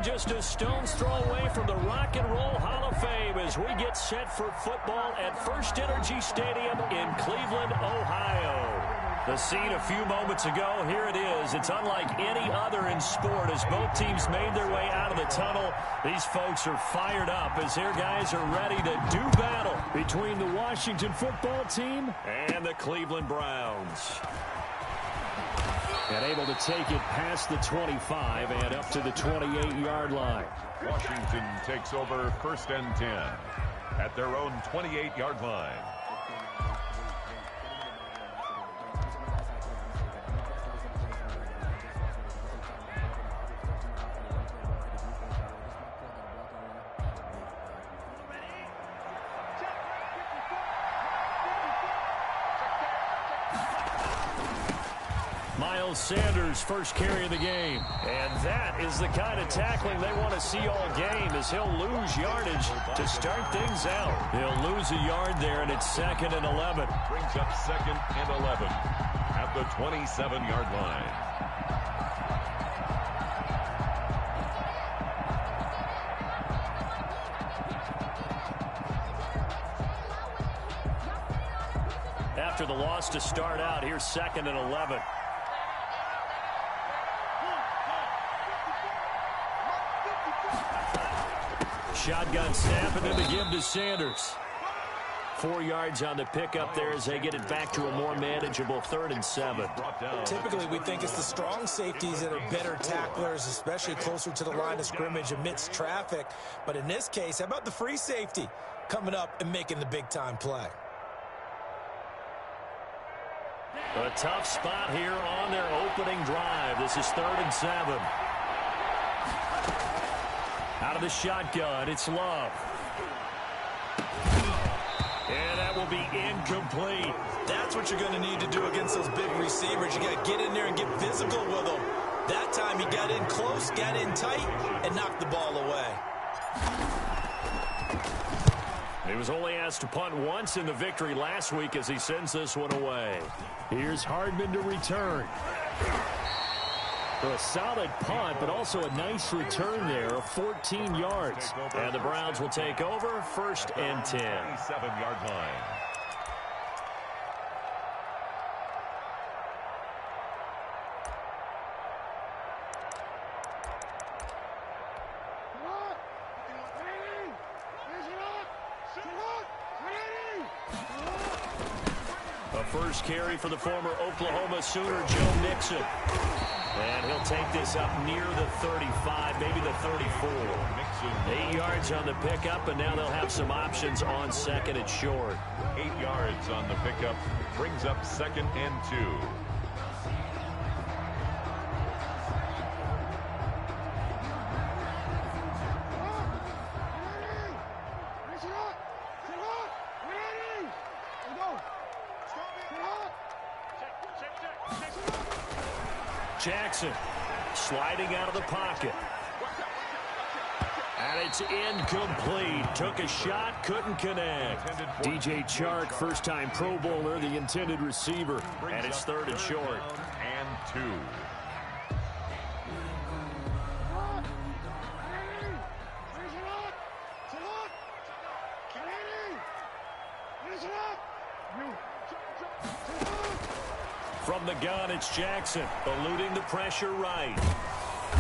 We're just a stone's throw away from the Rock and Roll Hall of Fame as we get set for football at First Energy Stadium in Cleveland, Ohio. The scene a few moments ago, here it is. It's unlike any other in sport as both teams made their way out of the tunnel. These folks are fired up as their guys are ready to do battle between the Washington football team and the Cleveland Browns. And able to take it past the 25 and up to the 28-yard line. Washington takes over 1st and 10 at their own 28-yard line. Sanders' first carry of the game. And that is the kind of tackling they want to see all game as he'll lose yardage to start things out. He'll lose a yard there, and it's 2nd and 11. Brings up 2nd and 11 at the 27-yard line. After the loss to start out, here's 2nd and 11. Shotgun snap, and then the give to Sanders. 4 yards on the pickup there as they get it back to a more manageable 3rd and 7. Typically, we think it's the strong safeties that are better tacklers, especially closer to the line of scrimmage amidst traffic. But in this case, how about the free safety coming up and making the big-time play? A tough spot here on their opening drive. This is 3rd and 7. Out of the shotgun, it's Love. And that will be incomplete. That's what you're going to need to do against those big receivers. You got to get in there and get physical with them. That time he got in close, got in tight, and knocked the ball away. He was only asked to punt once in the victory last week as he sends this one away. Here's Hardman to return. A solid punt, but also a nice return there of 14 yards. And the Browns will take over 1st and 10. 27-yard line. A first carry for the former Oklahoma Sooner, Joe Mixon. And he'll take this up near the 35, maybe the 34. 8 yards on the pickup, and now they'll have some options on 2nd and short. 8 yards on the pickup brings up 2nd and 2. Jackson sliding out of the pocket. And it's incomplete. Took a shot, couldn't connect. DJ Chark, first-time Pro Bowler, the intended receiver. And it's 3rd and short. And 2. From the gun, it's Jackson, eluding the pressure right.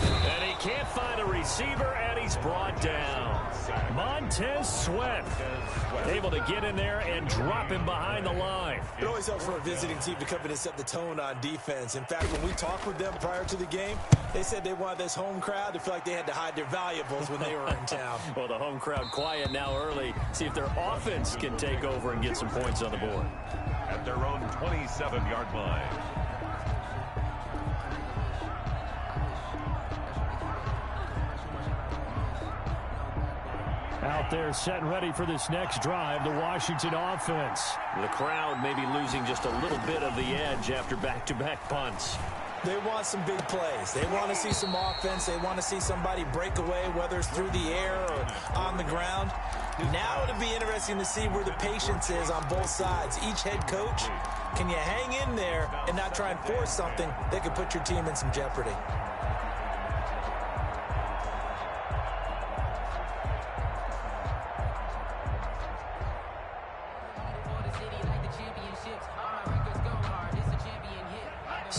And he can't find a receiver, and he's brought down. Montez Sweat able to get in there and drop him behind the line. It always helps for a visiting team to come in and set the tone on defense. In fact, when we talked with them prior to the game, they said they wanted this home crowd to feel like they had to hide their valuables when they were in town. Well, the home crowd quiet now early. See if their offense can take over and get some points on the board. At their own 27-yard line. Out there set and ready for this next drive, the Washington offense. The crowd may be losing just a little bit of the edge after back-to-back punts. They want some big plays. They want to see some offense. They want to see somebody break away, whether it's through the air or on the ground. Now it'll be interesting to see where the patience is on both sides. Each head coach, can you hang in there and not try and force something that could put your team in some jeopardy?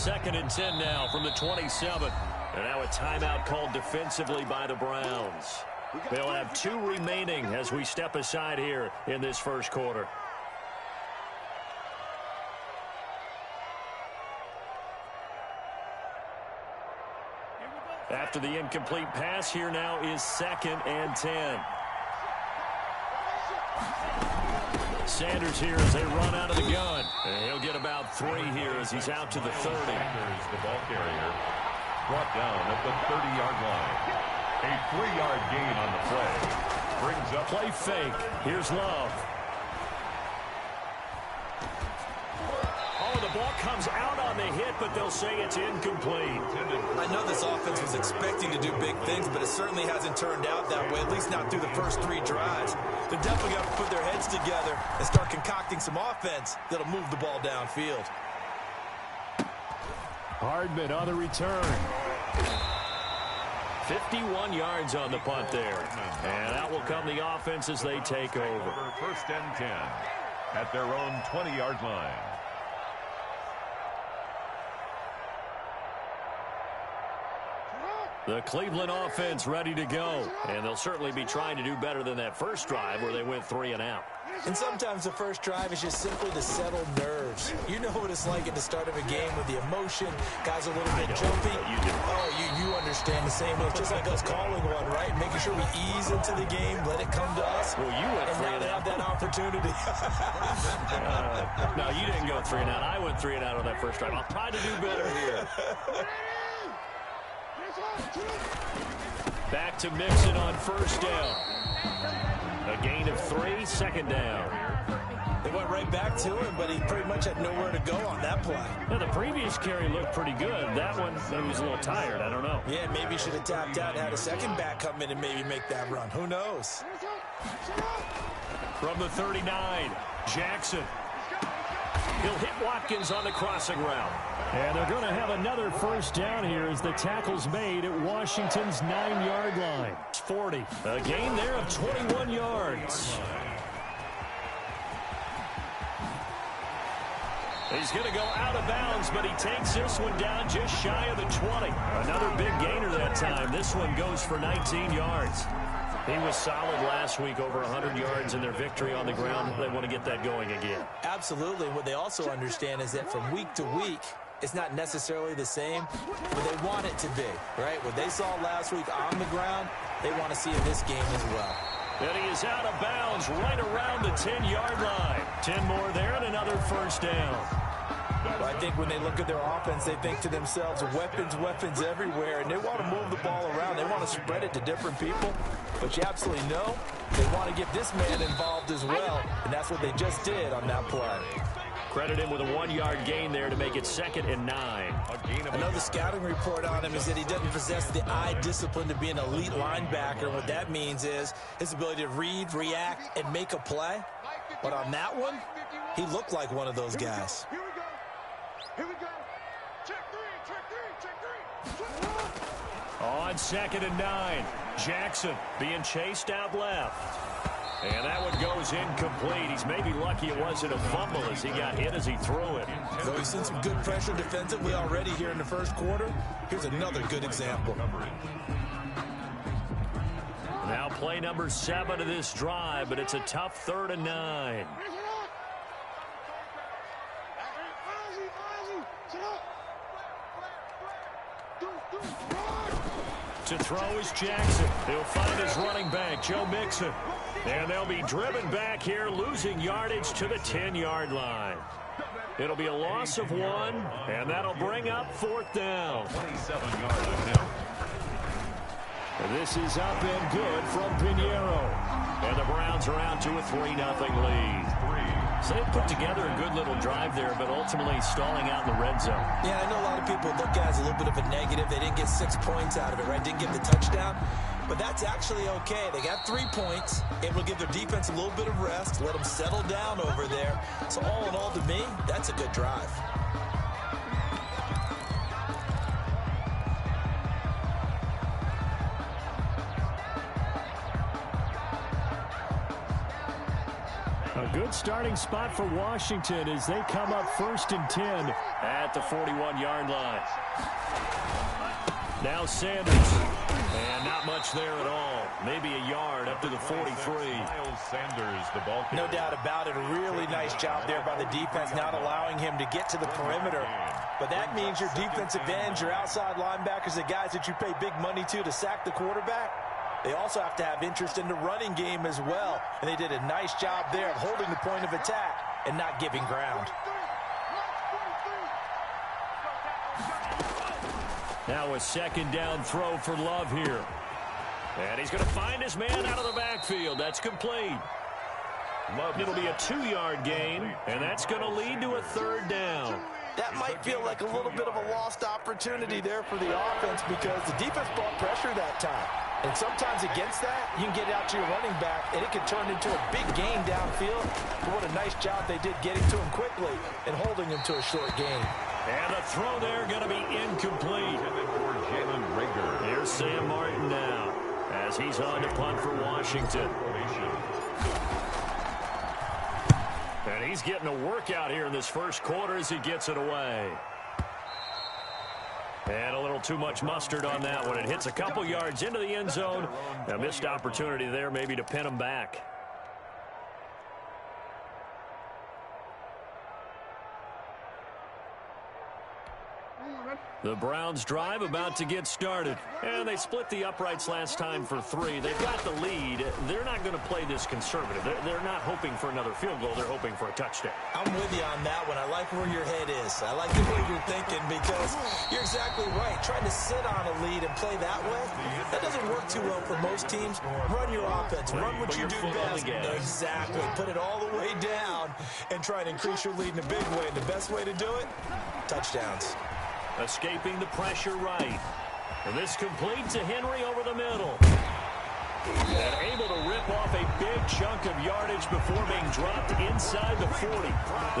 2nd and 10 now from the 27. And now a timeout called defensively by the Browns. They'll have 2 remaining as we step aside here in this first quarter. After the incomplete pass, here now is 2nd and 10. Sanders here as they run out of the gun. And he'll get about 3 here as he's out to the 30. Sanders, the ball carrier, brought down at the 30-yard line. A 3-yard gain on the play. Brings up play fake. Here's Love. Oh, the ball comes out on the hit, but they'll say it's incomplete. I know this offense was expecting to do big things, but it certainly hasn't turned out that way, at least not through the first 3 drives. They're definitely got to put their heads together and start concocting some offense that'll move the ball downfield. Hardman on the return. 51 yards on the punt there. And out will come the offense as they take over. 1st and 10 at their own 20-yard line. The Cleveland offense ready to go. And they'll certainly be trying to do better than that first drive where they went 3 and out. And sometimes the first drive is just simply to settle nerves. You know what it's like at the start of a game with the emotion. Guys are a little bit jumpy. You do. Oh, you understand the same way. It's just like us calling one, right? Making sure we ease into the game, let it come to us. Well, you went 3 and out. Have that opportunity. No, you didn't go 3 and out. I went 3 and out on that first drive. I'll try to do better here. Back to Mixon on 1st down. A gain of 3, 2nd down. They went right back to him, but he pretty much had nowhere to go on that play. Well, the previous carry looked pretty good. That one, he was a little tired. I don't know. Yeah, maybe he should have tapped out and had a second back come in and maybe make that run. Who knows? From the 39, Jackson. He'll hit Watkins on the crossing route. And they're going to have another 1st down here as the tackle's made at Washington's 9-yard line. 40. A gain there of 21 yards. He's going to go out of bounds, but he takes this one down just shy of the 20. Another big gainer that time. This one goes for 19 yards. He was solid last week, over 100 yards in their victory on the ground. They want to get that going again. Absolutely. What they also understand is that from week to week, it's not necessarily the same, but they want it to be, right? What they saw last week on the ground, they want to see in this game as well. And he is out of bounds right around the 10-yard line. 10 more there and another 1st down. Well, I think when they look at their offense, they think to themselves, weapons everywhere, and they want to move the ball around. They want to spread it to different people, but you absolutely know they want to get this man involved as well, and that's what they just did on that play. Credit him with a 1-yard gain there to make it 2nd and 9. I know the scouting report on him is that he doesn't possess the eye discipline to be an elite linebacker. And what that means is his ability to read, react, and make a play. But on that one, he looked like one of those guys. Here we go. Here we go. Check 3. On 2nd and 9, Jackson being chased out left. And that one goes incomplete. He's maybe lucky it wasn't a fumble as he got hit as he threw it. So we've seen some good pressure defensively already here in the first quarter. Here's another good example. Now play number 7 of this drive, but it's a tough 3rd and 9. To throw is Jackson. He'll find his running back, Joe Mixon. And they'll be driven back here, losing yardage to the 10-yard line. It'll be a loss of 1, and that'll bring up 4th down. 27 yards of him. This is up and good from Pinheiro. And the Browns are out to a 3-0 lead. So they put together a good little drive there, but ultimately stalling out in the red zone. Yeah, I know a lot of people look at it as a little bit of a negative. They didn't get 6 points out of it, right? Didn't get the touchdown. But that's actually okay. They got 3 points. It will give their defense a little bit of rest, let them settle down over there. So all in all, to me, that's a good drive. A good good starting spot for Washington as they come up 1st and 10 at the 41-yard line. Now Sanders. And not much there at all. Maybe a yard up to the 43. Miles Sanders, the ball carrier. No doubt about it. A really nice job there by the defense, not allowing him to get to the perimeter. But that means your defensive ends, your outside linebackers, the guys that you pay big money to sack the quarterback, they also have to have interest in the running game as well. And they did a nice job there of holding the point of attack and not giving ground. Now a 2nd down throw for Love here. And he's going to find his man out of the backfield. That's complete. It'll be a 2-yard gain, and that's going to lead to a 3rd down. That might feel like a little bit of a lost opportunity there for the offense because the defense brought pressure that time. And sometimes against that, you can get out to your running back, and it can turn into a big gain downfield. But what a nice job they did getting to him quickly and holding him to a short gain. And the throw there going to be incomplete. Here's Sam Martin now as he's on to punt for Washington. And he's getting a workout here in this first quarter as he gets it away. And a little too much mustard on that one. It hits a couple yards into the end zone. A missed opportunity there maybe to pin him back. The Browns drive about to get started. And they split the uprights last time for 3. They've got the lead. They're not going to play this conservative. They're not hoping for another field goal. They're hoping for a touchdown. I'm with you on that one. I like where your head is. I like the way you're thinking because you're exactly right. Trying to sit on a lead and play that way, that doesn't work too well for most teams. Run your offense. Run what you do best. Exactly. Put it all the way down and try to increase your lead in a big way. And the best way to do it, touchdowns. Escaping the pressure right. And this complete to Henry over the middle. And able to rip off a big chunk of yardage before being dropped inside the 40.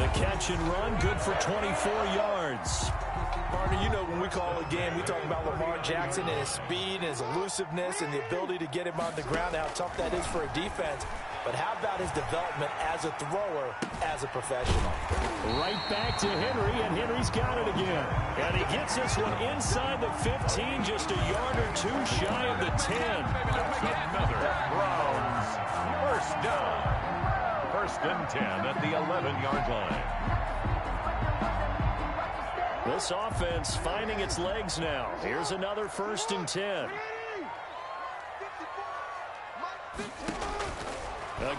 The catch and run, good for 24 yards. Partner, you know when we call a game, we talk about Lamar Jackson and his speed and his elusiveness and the ability to get him on the ground, how tough that is for a defense. But how about his development as a thrower, as a professional? Right back to Henry, and Henry's got it again. And he gets this one inside the 15, just a yard or 2 shy of the 10. Another Browns first down. 1st and 10 at the 11-yard line. This offense finding its legs now. Here's another 1st and 10.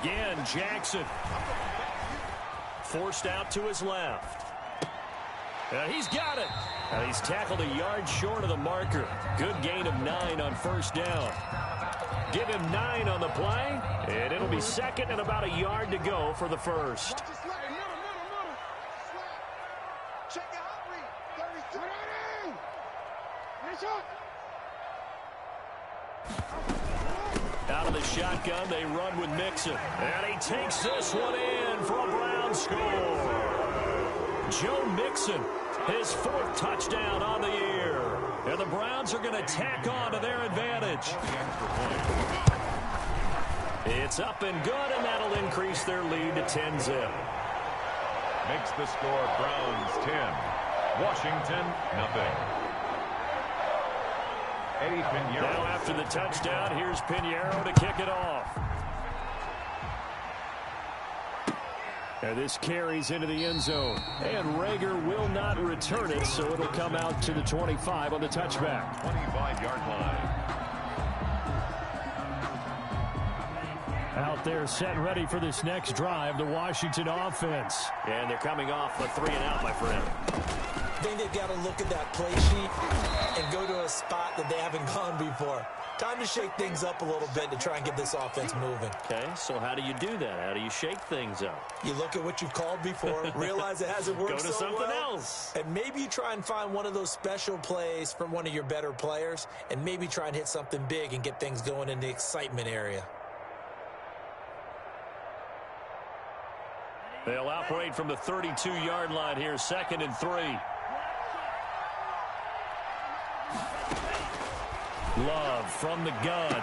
Again, Jackson. Forced out to his left. And he's got it. And he's tackled a yard short of the marker. Good gain of 9 on 1st down. Give him 9 on the play, and it'll be 2nd and about a yard to go for the 1st. Out of the shotgun, they run with Mixon. And he takes this one in for a Brown score. Joe Mixon, his 4th touchdown on the year. And the Browns are going to tack on to their advantage. It's up and good, and that'll increase their lead to 10-zip. Makes the score Browns 10. Washington, nothing. Now after the touchdown, here's Pinheiro to kick it off. And this carries into the end zone. And Rager will not return it, so it'll come out to the 25 on the touchback. 25-yard line. Out there set ready for this next drive, the Washington offense. And they're coming off a 3-and-out, my friend. I think they've got to look at that play sheet and go to a spot that they haven't gone before. Time to shake things up a little bit to try and get this offense moving. Okay, so how do you do that? How do you shake things up? You look at what you've called before, realize it hasn't worked so well. Go to something else. And maybe you try and find one of those special plays from one of your better players, and maybe try and hit something big and get things going in the excitement area. They'll operate from the 32-yard line here, 2nd and 3. Love from the gun.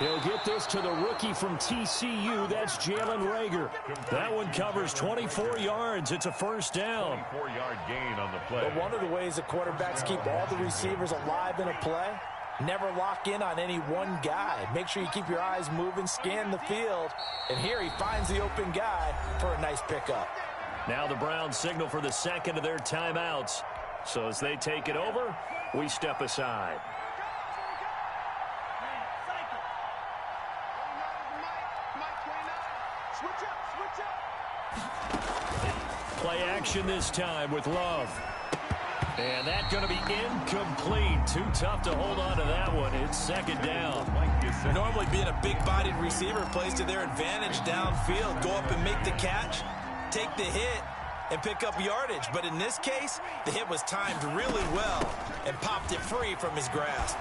He'll get this to the rookie from TCU. That's Jalen Reagor. That one covers 24 yards. It's a first down. 24-yard gain on the play. But one of the ways the quarterbacks keep all the receivers alive in a play, never lock in on any one guy. Make sure you keep your eyes moving, scan the field. And here he finds the open guy for a nice pickup. Now the Browns signal for the second of their timeouts. So as they take it over, we step aside. Play action this time with Love. And that's going to be incomplete. Too tough to hold on to that one. It's second down. Normally being a big-bodied receiver plays to their advantage downfield. Go up and make the catch, take the hit, and pick up yardage. But in this case, the hit was timed really well and popped it free from his grasp.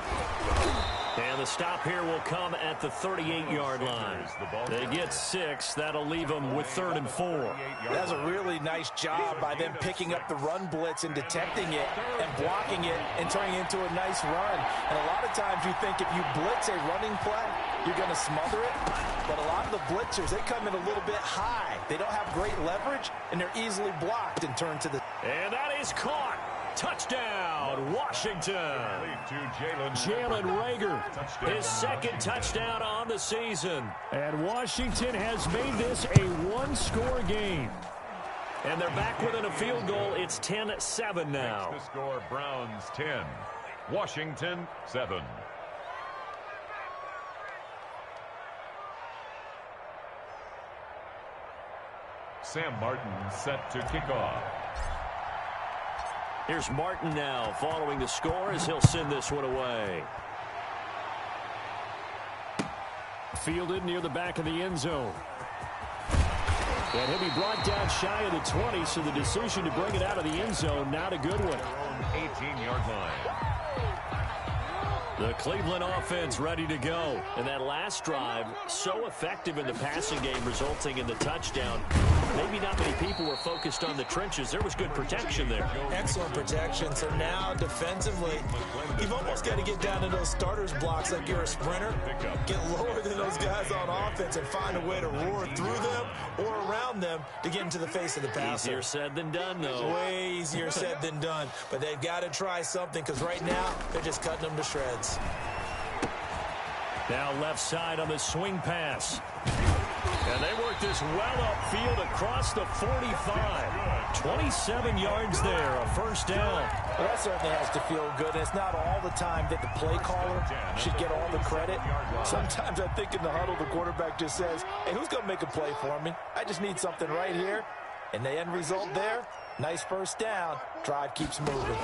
And the stop here will come at the 38-yard line. They get 6. That'll leave them with 3rd and 4. That's a really nice job by them picking up the run blitz and detecting it and blocking it and turning it into a nice run. And a lot of times you think if you blitz a running play, you're going to smother it. But a lot of the blitzers, they come in a little bit high. They don't have great leverage, and they're easily blocked and turned to the... And that is caught. Touchdown, Washington. Jalen Reagor, his second touchdown on the season. And Washington has made this a one-score game. And they're back within a field goal. It's 10-7 now. The score, Browns 10, Washington 7. Sam Martin set to kick off. Here's Martin now following the score as he'll send this one away. Fielded near the back of the end zone. And he'll be brought down shy of the 20, so the decision to bring it out of the end zone, not a good one. 18-yard line. The Cleveland offense ready to go. And that last drive, so effective in the passing game, resulting in the touchdown. Maybe not many people were focused on the trenches. There was good protection there. Excellent protection. So now defensively, you've almost got to get down to those starters blocks like you're a sprinter. Get lower than those guys on offense and find a way to roar through them or around them to get into the face of the passer. Easier said than done, though. Way easier said than done. But they've got to try something because right now they're just cutting them to shreds. Now left side on the swing pass. And they work this well upfield across the 45. 27 yards there, a first down. Well, that certainly has to feel good. And it's not all the time that the play caller should get all the credit. Sometimes I think in the huddle, the quarterback just says, hey, who's going to make a play for me? I just need something right here. And the end result there, nice first down. Drive keeps moving.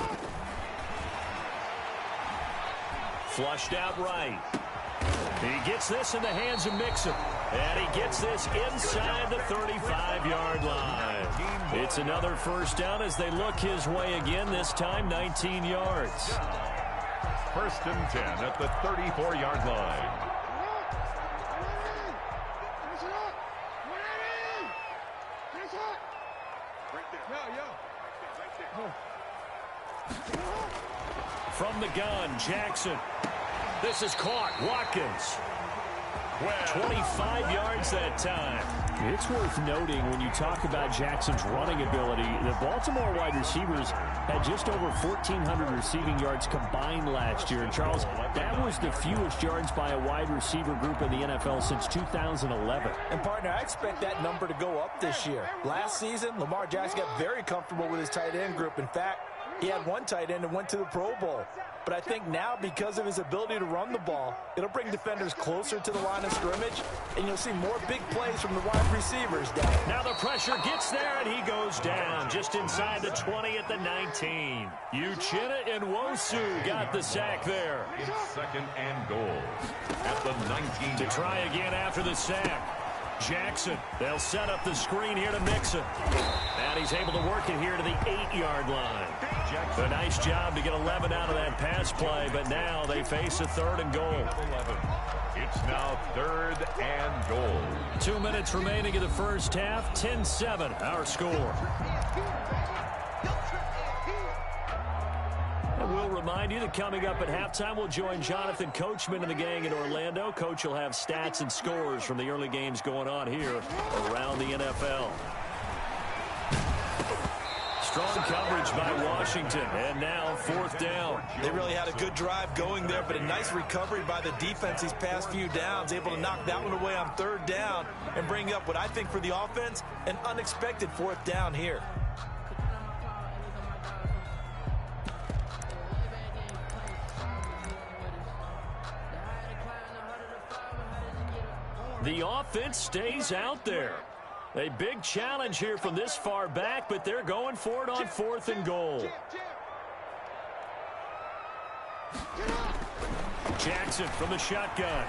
Flushed out right. He gets this in the hands of Mixon. And he gets this inside the 35-yard line. It's another first down as they look his way again, this time 19 yards. 1st and 10 at the 34-yard line. From the gun, Jackson. This is caught. Watkins. 25 yards that time. It's worth noting when you talk about Jackson's running ability, the Baltimore wide receivers had just over 1,400 receiving yards combined last year. And, Charles, that was the fewest yards by a wide receiver group in the NFL since 2011. And, partner, I expect that number to go up this year. Last season, Lamar Jackson got very comfortable with his tight end group. In fact, he had one tight end and went to the Pro Bowl. But I think now, because of his ability to run the ball, it'll bring defenders closer to the line of scrimmage, and you'll see more big plays from the wide receivers down. Now the pressure gets there, and he goes down just inside the 20 at the 19. Uchenna and Nwosu got the sack there. 2nd and goal at the 19. To try again after the sack. Jackson, they'll set up the screen here to Mixon. And he's able to work it here to the 8-yard line. A nice job to get 11 out of that pass play, but now they face a 3rd and goal. It's now 3rd and goal. 2 minutes remaining in the first half. 10-7, our score. And we'll remind remind you that coming up at halftime, we'll join Jonathan Coachman and the gang in Orlando. Coach will have stats and scores from the early games going on here around the NFL. Strong coverage by Washington, and now 4th down. They really had a good drive going there, but a nice recovery by the defense these past few downs, able to knock that one away on 3rd down and bring up what I think for the offense, an unexpected 4th down here. The offense stays out there. A big challenge here from this far back, but they're going for it on 4th and goal. Jackson from the shotgun.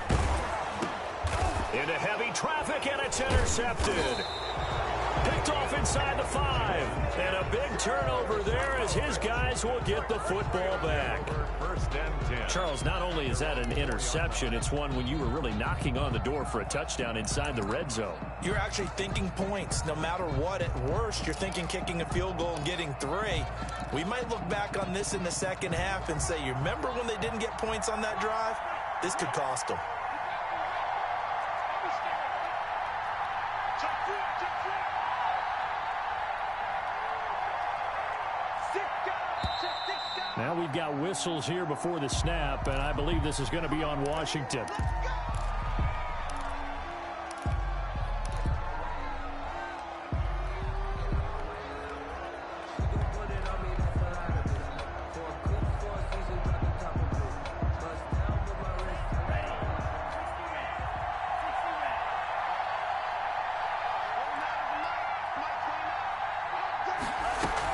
Into heavy traffic, and it's intercepted. Picked off inside the 5. And a big turnover there as his guys will get the football back. 1st and 10. Charles, not only is that an interception, it's one when you were really knocking on the door for a touchdown inside the red zone. You're actually thinking points. No matter what, at worst, you're thinking kicking a field goal and getting 3. We might look back on this in the second half and say, you remember when they didn't get points on that drive? This could cost them. Now we've got whistles here before the snap, and I believe this is going to be on Washington.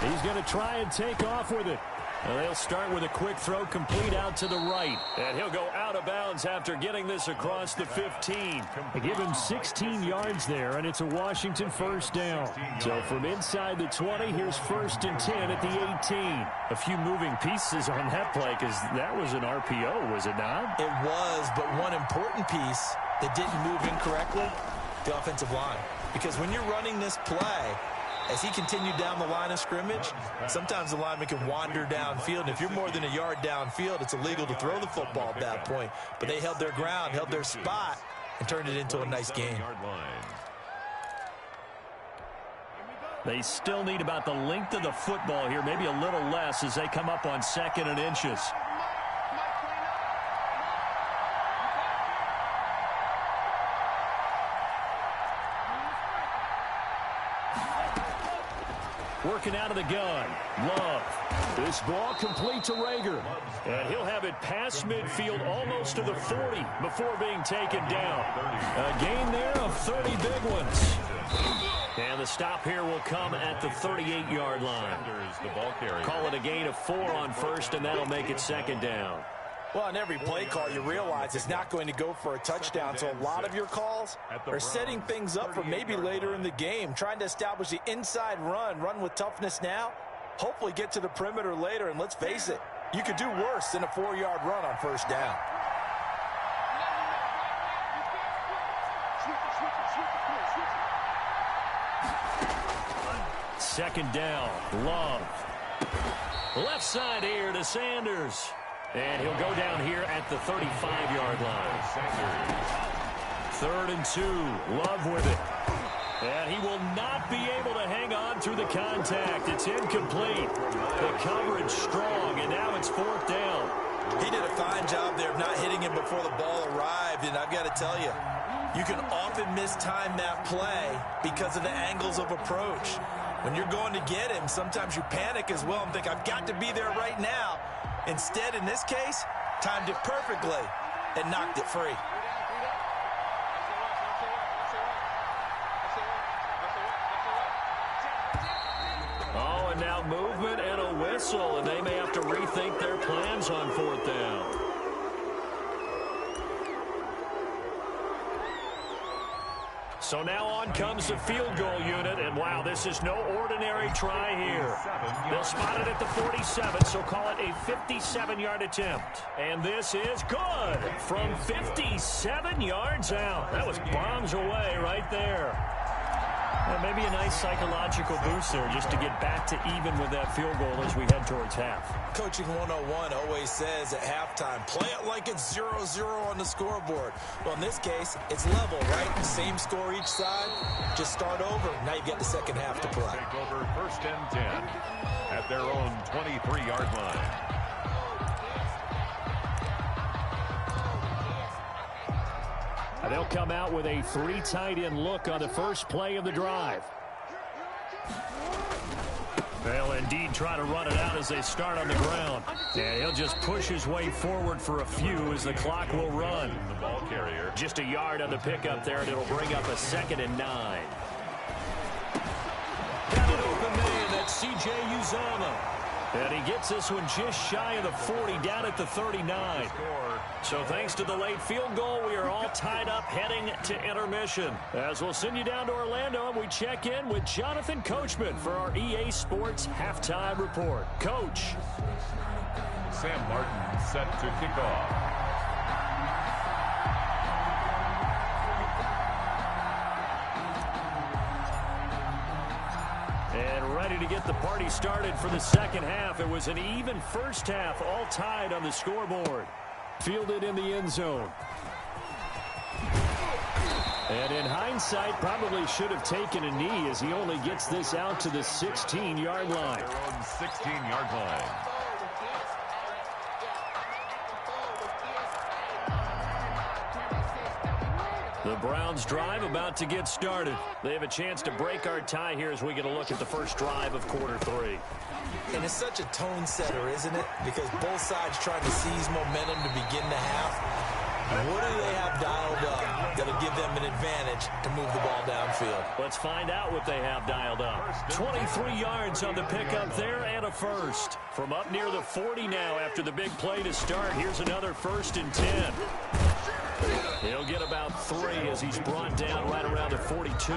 He's going to try and take off with it. Well, they'll start with a quick throw complete out to the right. And he'll go out of bounds after getting this across the 15. They give him 16 yards there, and it's a Washington 1st down. So from inside the 20, here's 1st and 10 at the 18. A few moving pieces on that play because that was an RPO, was it not? It was, but one important piece that didn't move incorrectly, the offensive line. Because when you're running this play, as he continued down the line of scrimmage, sometimes the lineman can wander downfield. And if you're more than a yard downfield, it's illegal to throw the football at that point. But they held their ground, held their spot, and turned it into a nice game. They still need about the length of the football here, maybe a little less as they come up on 2nd and inches. Working out of the gun. Love. This ball complete to Rager. And he'll have it past midfield almost to the 40 before being taken down. A gain there of 30 big ones. And the stop here will come at the 38-yard line. Call it a gain of 4 on 1st, and that'll make it 2nd down. Well, in every play call, you realize it's not going to go for a touchdown. So a lot of your calls are setting things up for maybe later in the game, trying to establish the inside run with toughness now, hopefully get to the perimeter later. And let's face it, you could do worse than a 4-yard run on 1st down. Second down, Love. Left side here to Sanders. And he'll go down here at the 35-yard line. 3rd and 2. Love with it. And he will not be able to hang on through the contact. It's incomplete. The coverage strong, and now it's 4th down. He did a fine job there of not hitting him before the ball arrived. And I've got to tell you, you can often mistime that play because of the angles of approach. When you're going to get him, sometimes you panic as well and think, I've got to be there right now. Instead, in this case, timed it perfectly and knocked it free. Oh, and now movement and a whistle, and they may have to rethink their plans on 4th down. So now on comes the field goal unit, and wow, this is no ordinary try here. They'll spot it at the 47, so call it a 57-yard attempt. And this is good from 57 yards out. That was bombs away right there. And maybe a nice psychological boost there just to get back to even with that field goal as we head towards half. Coaching 101 always says at halftime, play it like it's 0-0 on the scoreboard. Well, in this case, it's level, right? Same score each side. Just start over. Now you get the second half to play. Take over 1st and 10 at their own 23-yard line. And they'll come out with a 3 tight end look on the first play of the drive. They'll indeed try to run it out as they start on the ground. And he'll just push his way forward for a few as the clock will run. The ball carrier. Just a yard on the pickup there, and it'll bring up a 2nd and 9. Got an open man, that's C.J. Uzomah. And he gets this one just shy of the 40, down at the 39. So thanks to the late field goal, we are all tied up heading to intermission. As we'll send you down to Orlando, and we check in with Jonathan Coachman for our EA Sports Halftime Report. Coach. Sam Martin set to kick off. And ready to get the party started for the second half. It was an even first half, all tied on the scoreboard. Fielded in the end zone. And in hindsight, probably should have taken a knee as he only gets this out to the 16-yard line. Their own 16-yard line. The Browns drive about to get started. They have a chance to break our tie here as we get a look at the first drive of quarter 3. And it's such a tone setter, isn't it? Because both sides trying to seize momentum to begin the half. What do they have dialed up that'll give them an advantage to move the ball downfield? Let's find out what they have dialed up. 23 yards on the pickup there and a first. From up near the 40 now after the big play to start. Here's another 1st and 10. He'll get about 3 as he's brought down right around the 42.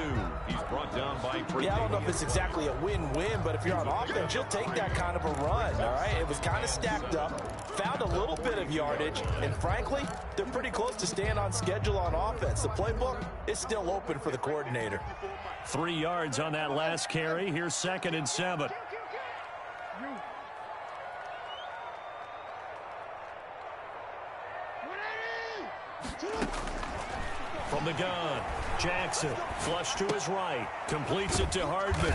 He's brought down by 3. Yeah, I don't know if it's exactly a win-win, but if you're on offense, you'll take that kind of a run, all right? It was kind of stacked up, found a little bit of yardage, and frankly, they're pretty close to staying on schedule on offense. The playbook is still open for the coordinator. 3 yards on that last carry. Here's 2nd and 7. From the gun, Jackson, flush to his right, completes it to Hardman.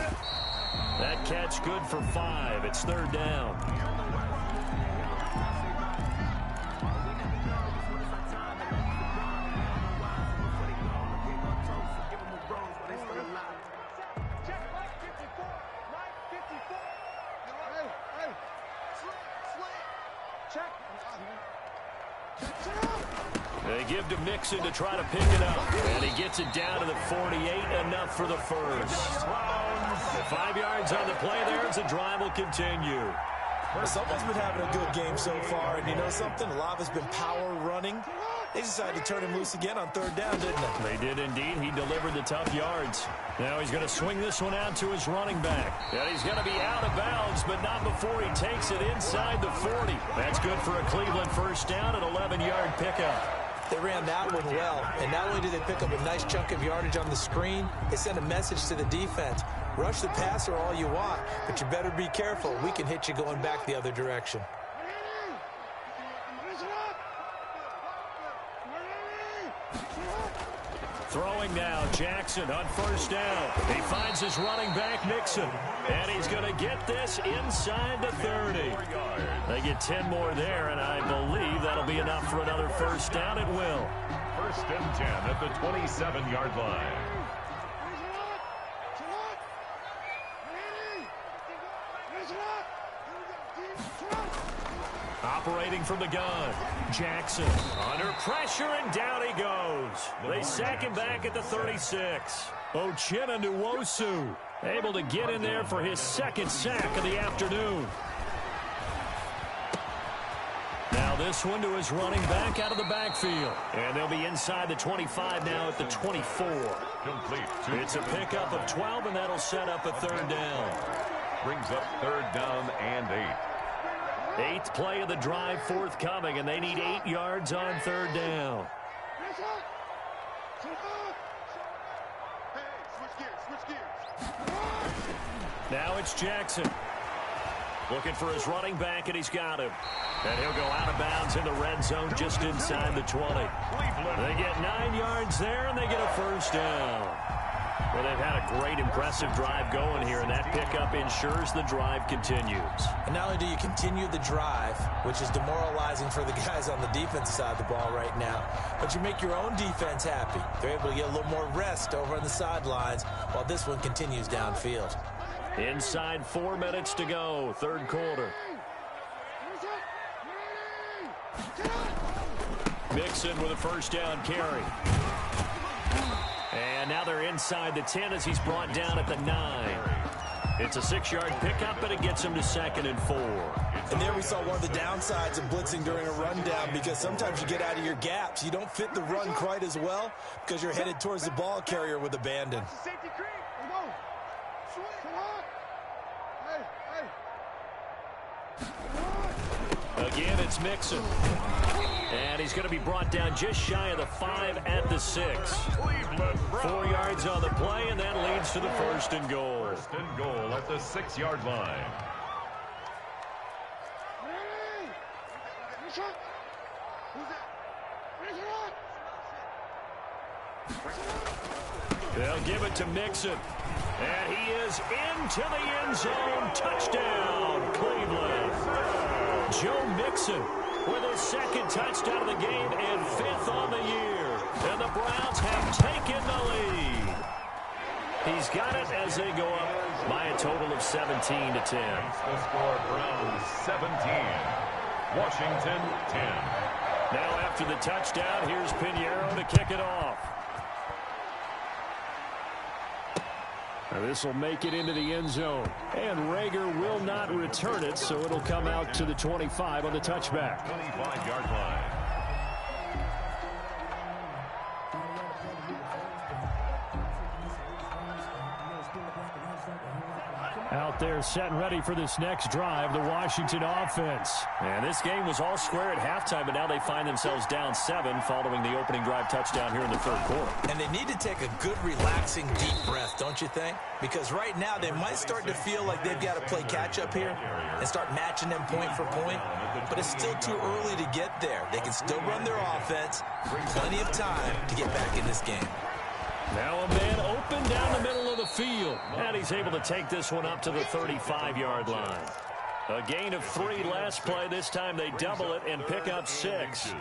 That catch good for 5. It's 3rd down. They give to Mixon to try to pick it up. And he gets it down to the 48, enough for the first. 5 yards on the play there as the drive will continue. Someone's been having a good game so far, and you know something? A lot has been power running. They decided to turn him loose again on 3rd down, didn't they? They did indeed. He delivered the tough yards. Now he's going to swing this one out to his running back. And he's going to be out of bounds, but not before he takes it inside the 40. That's good for a Cleveland first down, an 11-yard pickup. They ran that one well, and not only did they pick up a nice chunk of yardage on the screen, they sent a message to the defense. Rush the passer all you want, but you better be careful. We can hit you going back the other direction. Throwing now, Jackson on 1st down. He finds his running back, Mixon. And he's going to get this inside the 30. They get 10 more there, and I believe that'll be enough for another first down. It will. 1st and 10 at the 27-yard line. Operating from the gun, Jackson under pressure, and down he goes. They sack him back at the 36. Uchenna Nwosu able to get in there for his 2nd sack of the afternoon. Now this one to his running back out of the backfield. And they'll be inside the 25 now at the 24. Complete. It's a pickup of 12, and that'll set up a 3rd down. Brings up 3rd down and 8. 8th play of the drive forthcoming, and they need 8 yards on 3rd down. Switch gears. Now it's Jackson. Looking for his running back, and he's got him. And he'll go out of bounds in the red zone just inside the 20. They get 9 yards there, and they get a first down. Well, they've had a great, impressive drive going here, and that pickup ensures the drive continues. And not only do you continue the drive, which is demoralizing for the guys on the defensive side of the ball right now, but you make your own defense happy. They're able to get a little more rest over on the sidelines while this one continues downfield. Inside 4 minutes to go, third quarter. Mixon with a first down carry. And now they're inside the 10 as he's brought down at the 9. It's a 6-yard pickup, but it gets him to 2nd and 4. And there we saw one of the downsides of blitzing during a rundown, because sometimes you get out of your gaps. You don't fit the run quite as well because you're headed towards the ball carrier with abandon. Safety creep. Go. Come on. Hey. Again, it's Mixon. And he's going to be brought down just shy of the 5 at the 6. 4 yards on the play, and that leads to the 1st and goal. 1st and goal at the 6-yard line. They'll give it to Mixon. And he is into the end zone. Touchdown, Cleveland. Joe Mixon with his 2nd touchdown of the game and 5th on the year. And the Browns have taken the lead. He's got it as they go up by a total of 17-10. The score, Browns 17, Washington 10. Now after the touchdown, here's Pinheiro to kick it off. This will make it into the end zone. And Rager will not return it, so it'll come out to the 25 on the touchback. 25-yard line. Out there set and ready for this next drive, the Washington offense. And this game was all square at halftime, but now they find themselves down 7 following the opening drive touchdown here in the 3rd quarter. And they need to take a good, relaxing, deep breath, don't you think? Because right now they might start to feel like they've got to play catch-up here and start matching them point for point. But it's still too early to get there. They can still run their offense. Plenty of time to get back in this game. Now a man open down the middle of the field. And he's able to take this one up to the 35-yard line. A gain of 3 last play. This time they double it and pick up 6.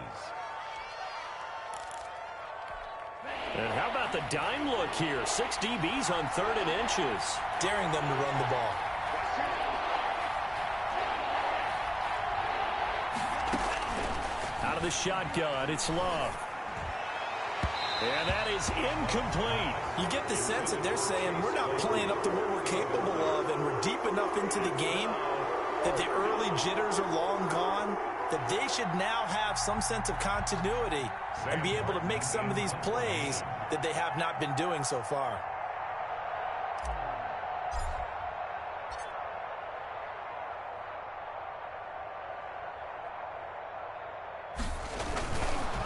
And how about the dime look here? 6 DBs on 3rd and inches. Daring them to run the ball. Out of the shotgun, it's Love. And that is incomplete. You get the sense that they're saying we're not playing up to what we're capable of, and we're deep enough into the game that the early jitters are long gone, that they should now have some sense of continuity and be able to make some of these plays that they have not been doing so far.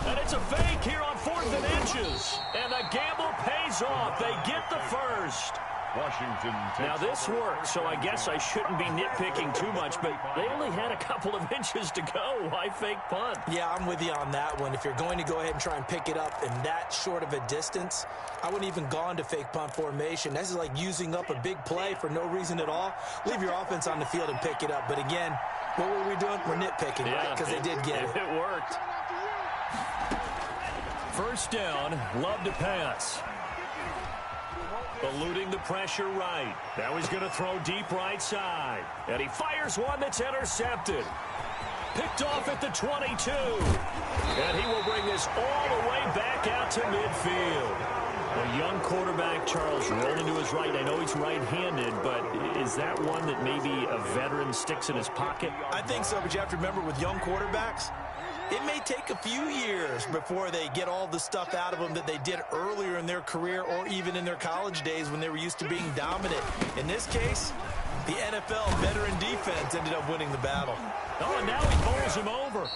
And it's a fake here on 4th and inches. And the gamble pays off. They get the first. Washington. Now this worked, so I guess I shouldn't be nitpicking too much, but they only had a couple of inches to go. Why fake punt? Yeah, I'm with you on that one. If you're going to go ahead and try and pick it up in that short of a distance, I wouldn't even gone to fake punt formation. This is like using up a big play for no reason at all. Leave your offense on the field and pick it up. But again, what were we doing? We're nitpicking, right? Because they did get it. It worked. First down, Love to pass. Eluding the pressure right. Now he's going to throw deep right side. And he fires one that's intercepted. Picked off at the 22. And he will bring this all the way back out to midfield. A young quarterback, Charles, rolling to his right. I know he's right-handed, but is that one that maybe a veteran sticks in his pocket? I think so, but you have to remember with young quarterbacks, it may take a few years before they get all the stuff out of them that they did earlier in their career or even in their college days when they were used to being dominant. In this case, the NFL veteran defense ended up winning the battle. Oh, and now he bowls him over.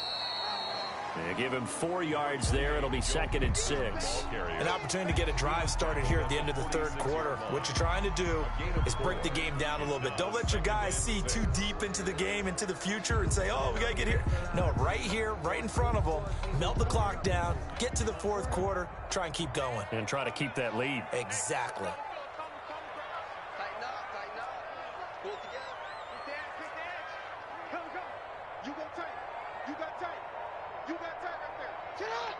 They give him 4 yards there. It'll be 2nd and 6. An opportunity to get a drive started here at the end of the third quarter. What you're trying to do is break the game down a little bit. Don't let your guys see too deep into the game, into the future, and say, oh, we got to get here. No, right here, right in front of them, melt the clock down, get to the fourth quarter, try and keep going. And try to keep that lead. Exactly. Tighten up. Pull it together. Get the edge. Come. You go tight. You got tight. You got tight right there. Get up.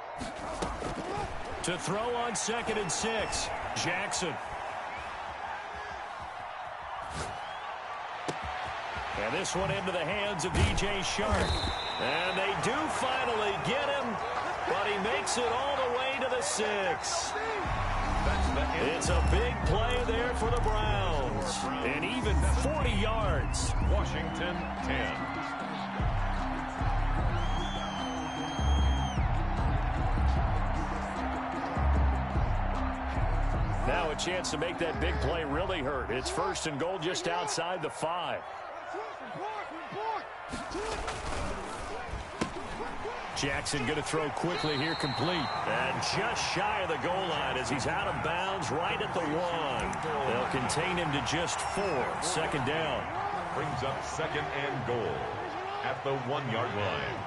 To throw on 2nd and 6. Jackson. And this one into the hands of DJ Shark. And they do finally get him, but he makes it all the way to the 6. It's a big play there for the Browns. And even 40 yards. Washington 10. Now a chance to make that big play really hurt. It's 1st and goal just outside the 5. Jackson going to throw quickly here, complete. And just shy of the goal line as he's out of bounds right at the 1. They'll contain him to just 4. 2nd down. Brings up 2nd and goal at the 1-yard line.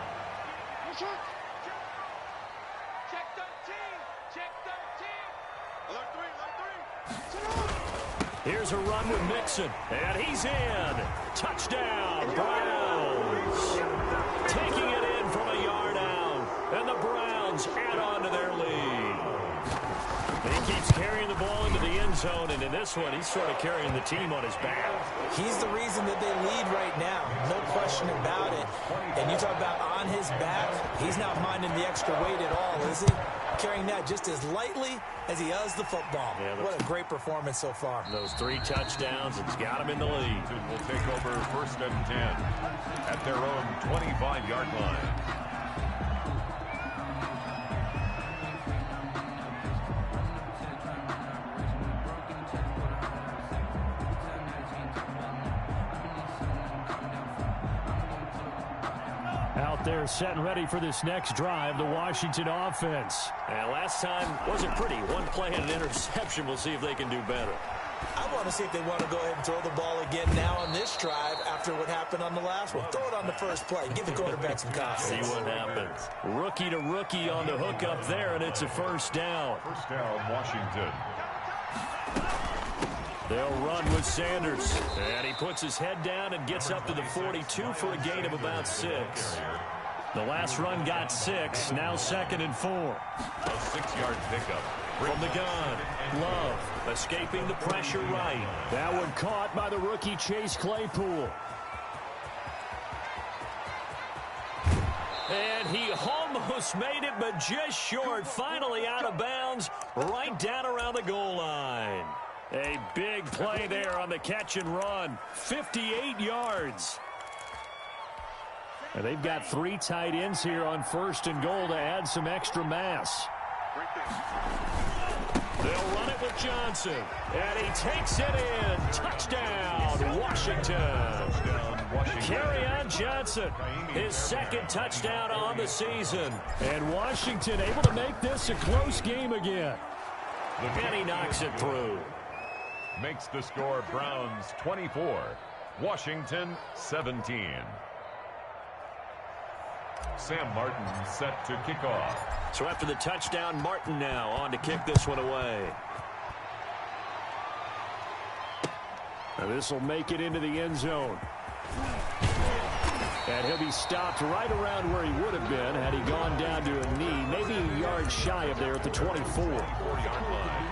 Check 13. Check 13. Alert 3. Here's a run with Mixon. And he's in. Touchdown, Browns. Taking it in from a yard out. And the Browns add on to their lead. He keeps carrying the ball into the end zone, and in this one, he's sort of carrying the team on his back. He's the reason that they lead right now. No question about it. And you talk about on his back, he's not minding the extra weight at all, is he? Carrying that just as lightly as he does the football. Yeah, what a great performance so far. Those 3 touchdowns, it's got him in the lead. Will take over 1st and 10 at their own 25-yard line. Out there set and ready for this next drive, the Washington offense. And last time wasn't pretty. 1 play and an interception. We'll see if they can do better. I want to see if they want to go ahead and throw the ball again now on this drive after what happened on the last one. Throw it on the first play. Give the quarterback some confidence. See what happens. Rookie to rookie on the hook up there, and it's a 1st down. 1st down, Washington. They'll run with Sanders. And he puts his head down and gets up to the 42 for a gain of about 6. The last run got 6. Now 2nd and 4. A 6-yard pickup. From the gun, Love escaping the pressure right. That one caught by the rookie Chase Claypool. And he almost made it, but just short. Finally out of bounds, right down around the goal line. A big play there on the catch and run. 58 yards. And they've got 3 tight ends here on 1st and goal to add some extra mass. They'll run it with Johnson. And he takes it in. Touchdown, Washington. Kerryon Johnson, his 2nd touchdown on the season. And Washington able to make this a close game again. And he knocks it through. Makes the score Browns 24, Washington 17. Sam Martin set to kick off. So after the touchdown, Martin now on to kick this one away. Now this will make it into the end zone. And he'll be stopped right around where he would have been had he gone down to a knee, maybe a yard shy of there at the 24. 4-yard line.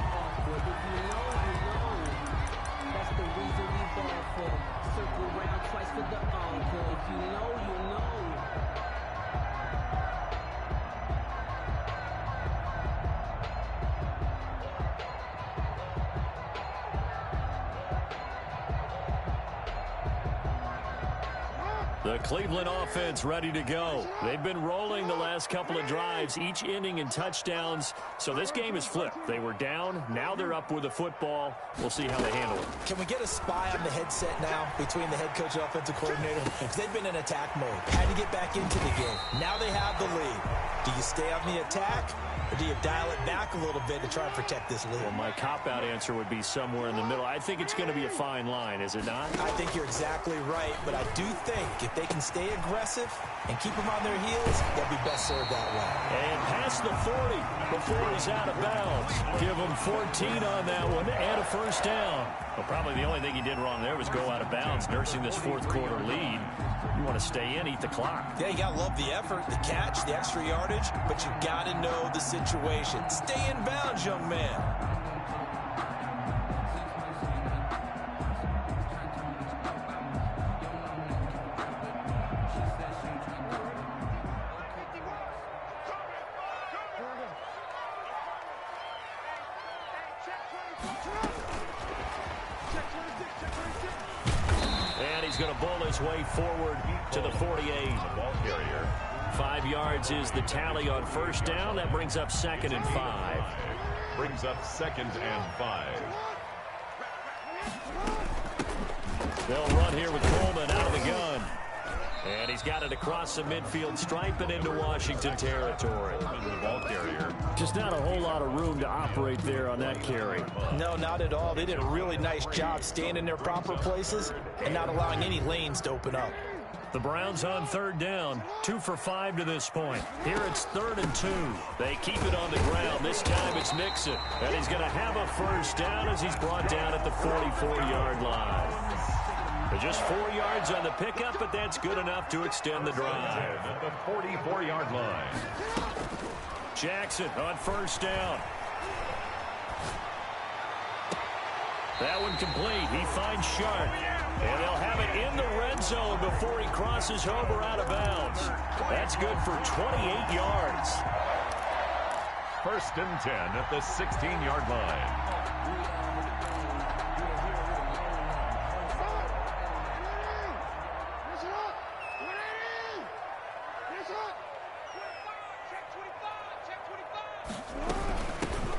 The Cleveland offense ready to go. They've been rolling the last couple of drives, each inning in touchdowns. So this game is flipped. They were down. Now they're up with the football. We'll see how they handle it. Can we get a spy on the headset now between the head coach and offensive coordinator? Because they've been in attack mode. Had to get back into the game. Now they have the lead. Do you stay on the attack, or do you dial it back a little bit to try and protect this lead? Well, my cop-out answer would be somewhere in the middle. I think it's going to be a fine line, is it not? I think you're exactly right, but I do think if they can stay aggressive and keep them on their heels, they'll be best served that way. And past the 40 before he's out of bounds. Give him 14 on that one and a first down. Well, probably the only thing he did wrong there was go out of bounds, nursing this fourth quarter lead. You want to stay in, eat the clock. Yeah, you got to love the effort, the catch, the extra yardage, but you got to know the situation. Stay in bounds, young man. And he's going to bowl his way forward to the 48. Ball carrier. 5 yards is the tally on first down. That brings up 2nd and 5. Brings up 2nd and 5. They'll run here with Coleman out of the gun. And he's got it across the midfield stripe and into Washington territory. The ball carrier. Just not a whole lot of room to operate there on that carry. No, not at all. They did a really nice job staying in their proper places and not allowing any lanes to open up. The Browns on 3rd down, 2 for 5 to this point. Here it's 3rd and 2. They keep it on the ground. This time it's Mixon. And he's going to have a first down as he's brought down at the 44-yard line. Just 4 yards on the pickup, but that's good enough to extend the drive. At the 44-yard line. Jackson on first down. That one complete. He finds Sharp. And they'll have it in the red zone before he crosses over out of bounds. That's good for 28 yards. 1st and 10 at the 16-yard line.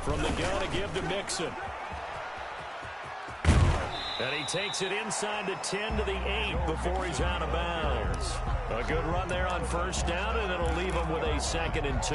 From the gun to give to Mixon. And he takes it inside the 10 to the 8 before he's out of bounds. A good run there on first down, and it'll leave him with a 2nd and 2.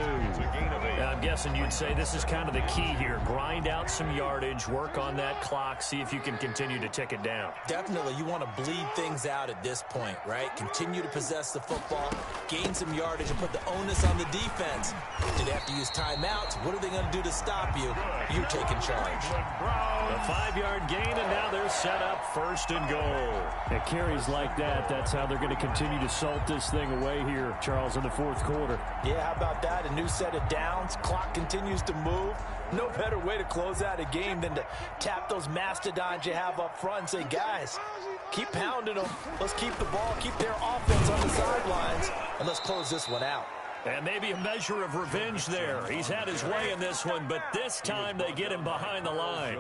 Now, I'm guessing you'd say this is kind of the key here. Grind out some yardage, work on that clock, see if you can continue to tick it down. Definitely, you want to bleed things out at this point, right? Continue to possess the football, gain some yardage, and put the onus on the defense. Do they have to use timeouts? What are they going to do to stop you? You're taking charge. A 5-yard gain, and now they're set up 1st and goal. At carries like that, that's how they're going to continue to salt this thing away here, Charles, in the 4th quarter. Yeah, how about that? A new set of downs. Clock continues to move. No better way to close out a game than to tap those mastodons you have up front and say, guys, keep pounding them. Let's keep the ball, keep their offense on the sidelines, and let's close this one out. And maybe a measure of revenge there. He's had his way in this one, but this time they get him behind the line.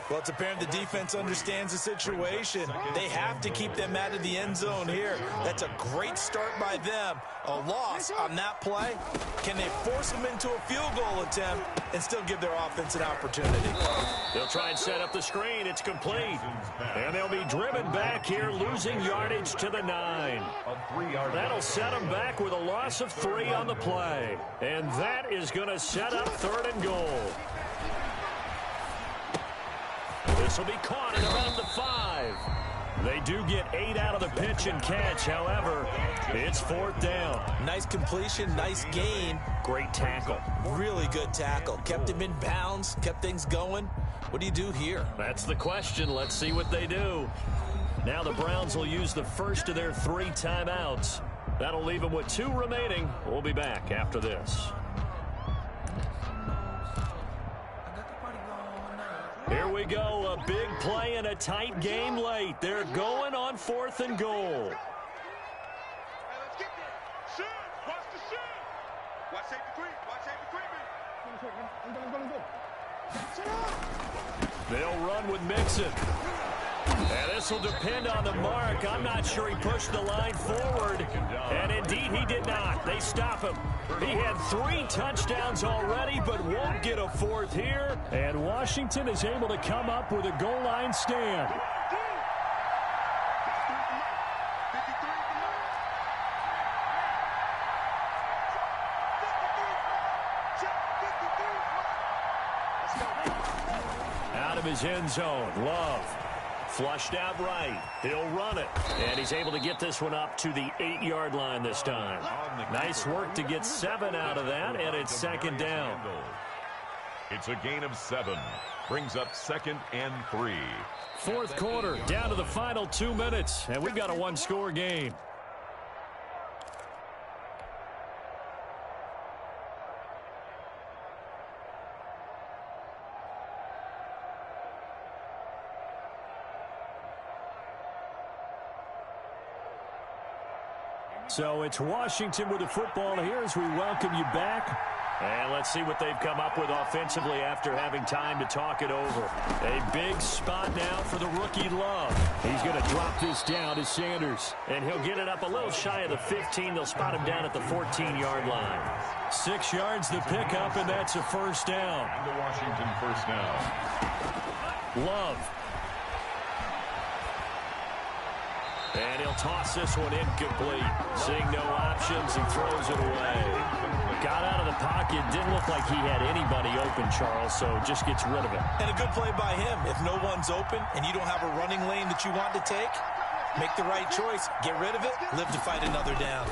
Well, it's apparent the defense understands the situation. They have to keep them out of the end zone here. That's a great start by them. A loss on that play. Can they force them into a field goal attempt and still give their offense an opportunity? They'll try and set up the screen. It's complete. And they'll be driven back here, losing yardage to the 9. That'll set them back with a loss of 3 on the play. And that is going to set up 3rd and goal. This will be caught at around the 5. They do get 8 out of the pitch and catch. However, it's 4th down. Nice completion, nice gain. Great tackle. Really good tackle. Kept him in bounds, kept things going. What do you do here? That's the question. Let's see what they do. Now the Browns will use the first of their 3 timeouts. That'll leave them with 2 remaining. We'll be back after this. Here we go, a big play and a tight game late. They're going on 4th and goal. Hey, let's get there. Shoot. Watch the shoot. Watch safety creep. Watch safety creeping. They'll run with Mixon. And this will depend on the mark. I'm not sure he pushed the line forward. And indeed, he did not. They stop him. He had 3 touchdowns already, but won't get a 4th here. And Washington is able to come up with a goal line stand. Out of his end zone, Love. Flushed out right. He'll run it. And he's able to get this one up to the 8-yard line this time. Nice work to get 7 out of that, and it's 2nd down. It's a gain of 7. Brings up 2nd and 3. 4th quarter, down to the final 2 minutes, and we've got a 1-score game. So it's Washington with the football here as we welcome you back. And let's see what they've come up with offensively after having time to talk it over. A big spot now for the rookie Love. He's going to drop this down to Sanders. And he'll get it up a little shy of the 15. They'll spot him down at the 14-yard line. 6 yards the pickup, and that's a 1st down. And the Washington 1st down. Love. And he'll toss this one incomplete. Seeing no options, he throws it away. Got out of the pocket. Didn't look like he had anybody open, Charles, so just gets rid of it. And a good play by him. If no one's open and you don't have a running lane that you want to take, make the right choice. Get rid of it. Live to fight another down.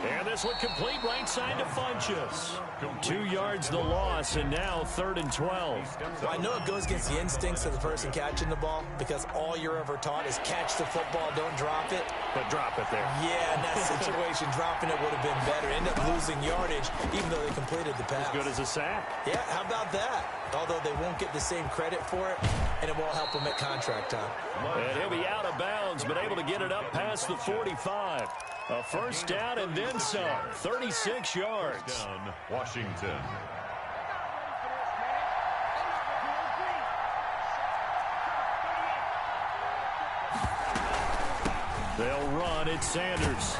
And this one complete right side to Funchess. 2 yards the loss, and now 3rd and 12. Well, I know it goes against the instincts of the person catching the ball because all you're ever taught is catch the football, don't drop it. But drop it there. Yeah, in that situation, dropping it would have been better. End up losing yardage, even though they completed the pass. As good as a sack. Yeah, how about that? Although they won't get the same credit for it, and it won't help them at contract time. And he'll be out of bounds, but able to get it up past the 45. A 1st down and then some. 36 yards. Down, Washington. They'll run. It's Sanders.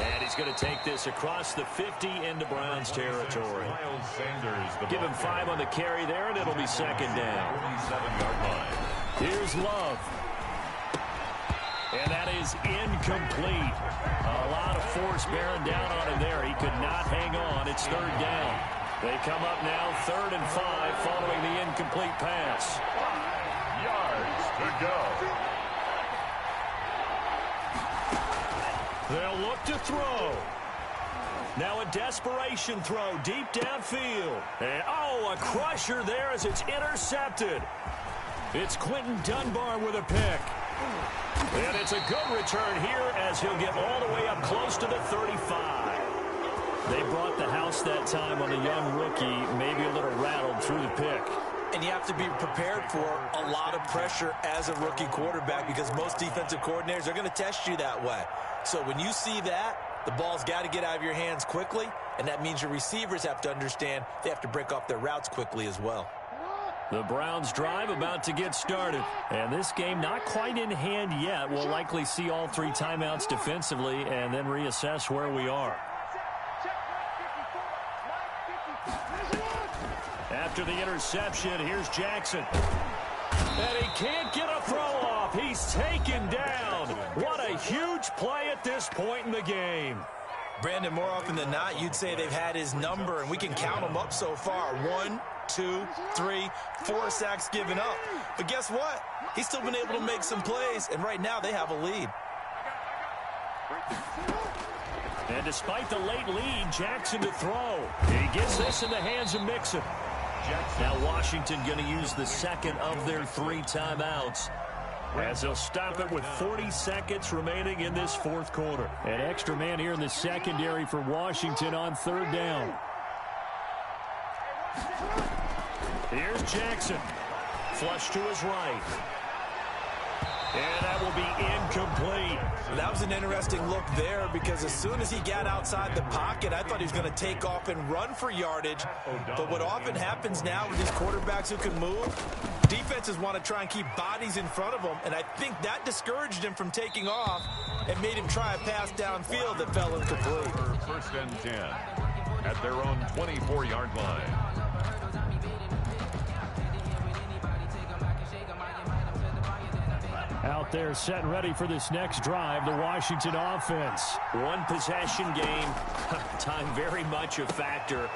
And he's going to take this across the 50 into Browns territory. Miles Sanders. Give him 5 on the carry there, and it'll be 2nd down. 47-yard line. Here's Love. And that is incomplete. A lot of force bearing down on him there. He could not hang on. It's 3rd down. They come up now 3rd and 5 following the incomplete pass. 5 yards to go. They'll look to throw. Now a desperation throw deep downfield. And, oh, a crusher there as it's intercepted. It's Quentin Dunbar with a pick. And it's a good return here as he'll get all the way up close to the 35. They brought the house that time on the young rookie, maybe a little rattled through the pick. And you have to be prepared for a lot of pressure as a rookie quarterback because most defensive coordinators are going to test you that way. So when you see that, the ball's got to get out of your hands quickly, and that means your receivers have to understand they have to break off their routes quickly as well. The Browns drive about to get started. And this game not quite in hand yet. We'll likely see all 3 timeouts defensively and then reassess where we are. After the interception, here's Jackson. And he can't get a throw off. He's taken down. What a huge play at this point in the game. Brandon, more often than not, you'd say they've had his number, and we can count them up so far. 1, 2, 3, 4 sacks given up. But guess what? He's still been able to make some plays, and right now they have a lead. And despite the late lead, Jackson to throw. He gets this in the hands of Mixon. Now Washington going to use the 2nd of their 3 timeouts as they'll stop it with 40 seconds remaining in this 4th quarter. An extra man here in the secondary for Washington on 3rd down. Here's Jackson. Flush to his right. And that will be incomplete. That was an interesting look there because as soon as he got outside the pocket, I thought he was going to take off and run for yardage. But what often happens now with these quarterbacks who can move, defenses want to try and keep bodies in front of them, and I think that discouraged him from taking off and made him try a pass downfield that fell incomplete. First and 10 at their own 24-yard line. Out there set and ready for this next drive, the Washington offense. One possession game, time very much a factor.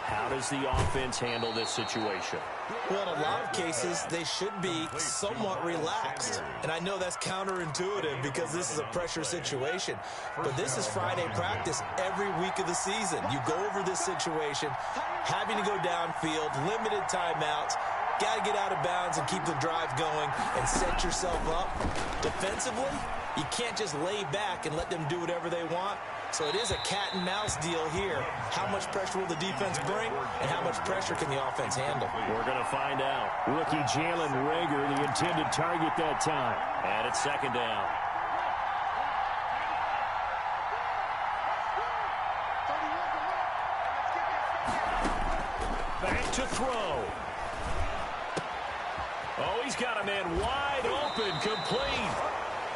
How does the offense handle this situation? Well, in a lot of cases, they should be somewhat relaxed. And I know that's counterintuitive because this is a pressure situation. But this is Friday practice every week of the season. You go over this situation, having to go downfield, limited timeouts, got to get out of bounds and keep the drive going and set yourself up. Defensively, you can't just lay back and let them do whatever they want. So it is a cat and mouse deal here. How much pressure will the defense bring, and how much pressure can the offense handle? We're going to find out. Rookie Jalen Reagor, the intended target that time. And it's second down. Back to throw. Oh, he's got a man wide open, complete.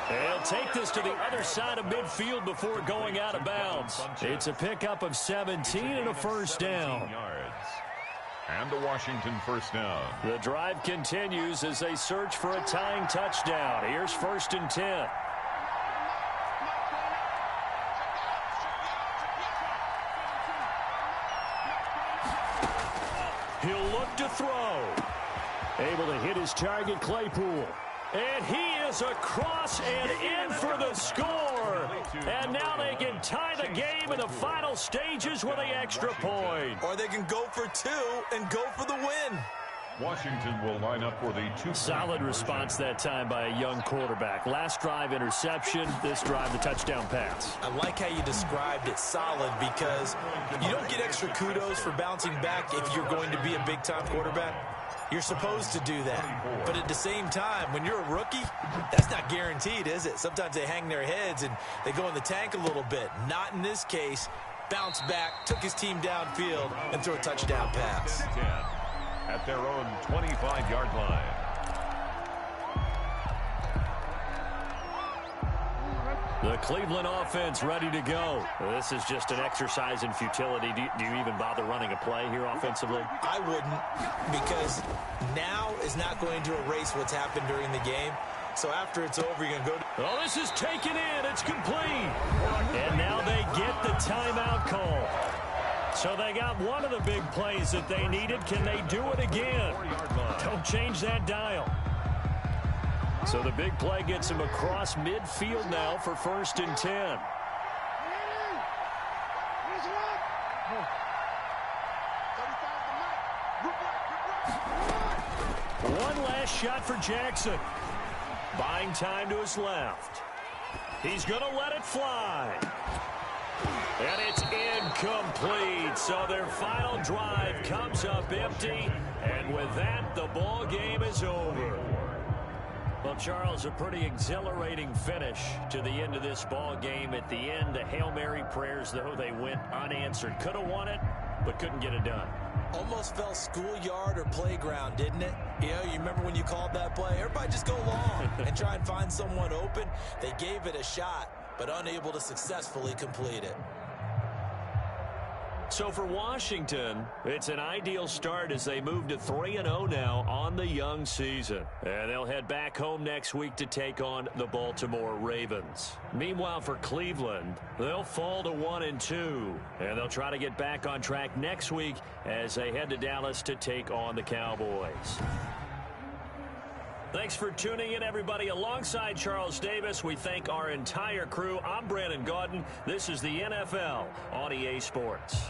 They'll take this to the other side of midfield before going out of bounds. It's a pickup of 17 and a first down. And a Washington first down. The drive continues as they search for a tying touchdown. Here's first and 10. He'll look to throw. Able to hit his target, Claypool. And he is across and in for the score. And now they can tie the game in the final stages with the extra point. Or they can go for two and go for the win. Washington will line up for the two. Solid response that time by a young quarterback. Last drive, interception. This drive, the touchdown pass. I like how you described it, solid, because you don't get extra kudos for bouncing back if you're going to be a big-time quarterback. You're supposed to do that. But at the same time, when you're a rookie, that's not guaranteed, is it? Sometimes they hang their heads and they go in the tank a little bit. Not in this case. Bounced back, took his team downfield, and threw a touchdown pass. At their own 25-yard line. The Cleveland offense ready to go. This is just an exercise in futility. Do you even bother running a play here offensively? I wouldn't, because now is not going to erase what's happened during the game. So after it's over, you're going to go. Oh, this is taken in. It's complete. And now they get the timeout call. So they got one of the big plays that they needed. Can they do it again? Don't change that dial. So the big play gets him across midfield now for first and 10. One last shot for Jackson. Buying time to his left. He's going to let it fly. And it's incomplete. So their final drive comes up empty. And with that, the ball game is over. Well, Charles, a pretty exhilarating finish to the end of this ball game. At the end, the Hail Mary prayers, though, they went unanswered. Could have won it, but couldn't get it done. Almost felt schoolyard or playground, didn't it? You know, you remember when you called that play? Everybody just go long and try and find someone open. They gave it a shot, but unable to successfully complete it. So for Washington, it's an ideal start as they move to 3-0 now on the young season. And they'll head back home next week to take on the Baltimore Ravens. Meanwhile, for Cleveland, they'll fall to 1-2. And they'll try to get back on track next week as they head to Dallas to take on the Cowboys. Thanks for tuning in, everybody. Alongside Charles Davis, we thank our entire crew. I'm Brandon Gaudin. This is the NFL on EA Sports.